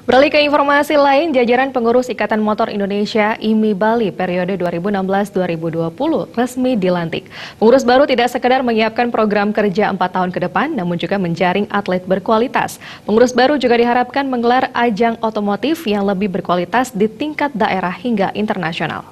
Beralih ke informasi lain, jajaran pengurus Ikatan Motor Indonesia IMI Bali periode 2016-2020 resmi dilantik. Pengurus baru tidak sekedar menyiapkan program kerja 4 tahun ke depan, namun juga menjaring atlet berkualitas. Pengurus baru juga diharapkan menggelar ajang otomotif yang lebih berkualitas di tingkat daerah hingga internasional.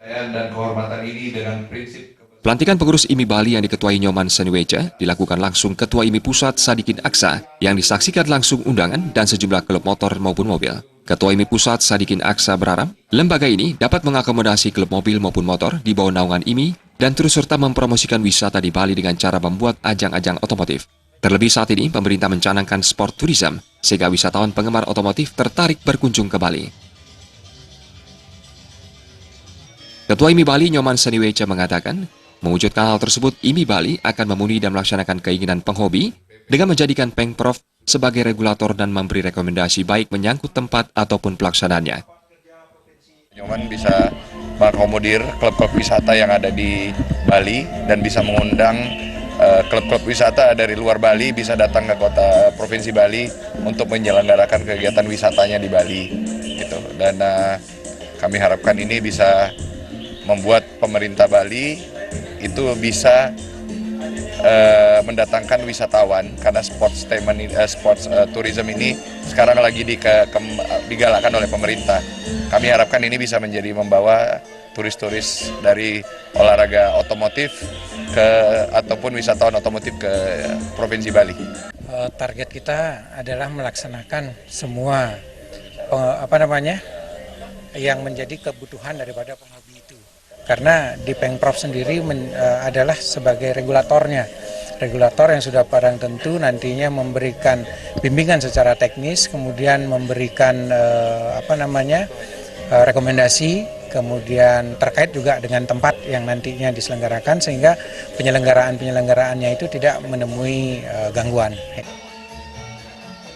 Dan kehormatan ini dengan prinsip Pelantikan pengurus IMI Bali yang diketuai Nyoman Seniweja dilakukan langsung Ketua IMI Pusat Sadikin Aksa yang disaksikan langsung undangan dan sejumlah klub motor maupun mobil. Ketua IMI Pusat Sadikin Aksa berharap lembaga ini dapat mengakomodasi klub mobil maupun motor di bawah naungan IMI dan terus serta mempromosikan wisata di Bali dengan cara membuat ajang-ajang otomotif. Terlebih saat ini pemerintah mencanangkan sport tourism sehingga wisatawan penggemar otomotif tertarik berkunjung ke Bali. Ketua IMI Bali Nyoman Seniweja mengatakan, mewujudkan hal tersebut, IMI Bali akan memenuhi dan melaksanakan keinginan penghobi dengan menjadikan Pengprov sebagai regulator dan memberi rekomendasi baik menyangkut tempat ataupun pelaksanaannya. Nyoman bisa mengakomodir klub-klub wisata yang ada di Bali dan bisa mengundang klub-klub wisata dari luar Bali bisa datang ke kota Provinsi Bali untuk menyelenggarakan kegiatan wisatanya di Bali. Gitu. Dan kami harapkan ini bisa membuat pemerintah Bali itu bisa mendatangkan wisatawan karena sports tourism ini sekarang lagi digalakkan oleh pemerintah. Kami harapkan ini bisa menjadi membawa turis-turis dari olahraga otomotif ataupun wisatawan otomotif ke Provinsi Bali. Target kita adalah melaksanakan semua yang menjadi kebutuhan daripada penghobi itu. Karena di Pengprov sendiri adalah sebagai regulatornya. Regulator yang sudah barang tentu nantinya memberikan bimbingan secara teknis, kemudian memberikan rekomendasi, kemudian terkait juga dengan tempat yang nantinya diselenggarakan sehingga penyelenggaraan-penyelenggaraannya itu tidak menemui gangguan.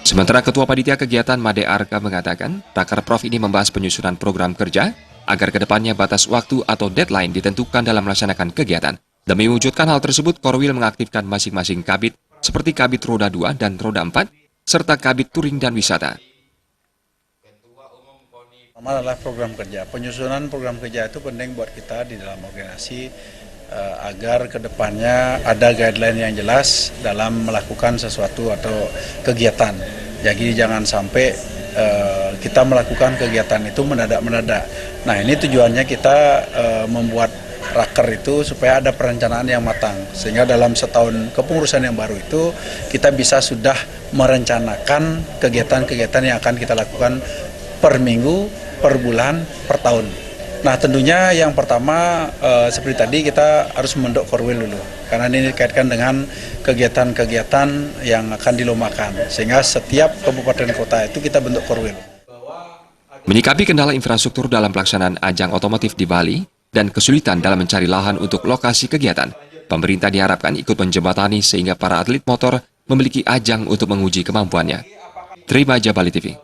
Sementara Ketua Panitia Kegiatan Made Arka mengatakan, Rakerprov ini membahas penyusunan program kerja agar kedepannya batas waktu atau deadline ditentukan dalam melaksanakan kegiatan. Demi mewujudkan hal tersebut, Korwil mengaktifkan masing-masing kabit seperti kabit roda 2 dan roda 4, serta kabit touring dan wisata. Pertama adalah program kerja. Penyusunan program kerja itu penting buat kita di dalam organisasi agar kedepannya ada guideline yang jelas dalam melakukan sesuatu atau kegiatan. Jadi jangan sampai kita melakukan kegiatan itu mendadak-mendadak. Nah ini tujuannya kita membuat raker itu supaya ada perencanaan yang matang. Sehingga dalam setahun kepengurusan yang baru itu kita bisa sudah merencanakan kegiatan-kegiatan yang akan kita lakukan per minggu, per bulan, per tahun. Nah tentunya yang pertama seperti tadi kita harus membentuk Korwil dulu. Karena ini dikaitkan dengan kegiatan-kegiatan yang akan dilombakan. Sehingga setiap kabupaten kota itu kita bentuk Korwil. Menyikapi kendala infrastruktur dalam pelaksanaan ajang otomotif di Bali dan kesulitan dalam mencari lahan untuk lokasi kegiatan, pemerintah diharapkan ikut menjembatani sehingga para atlet motor memiliki ajang untuk menguji kemampuannya. Terima Bali TV.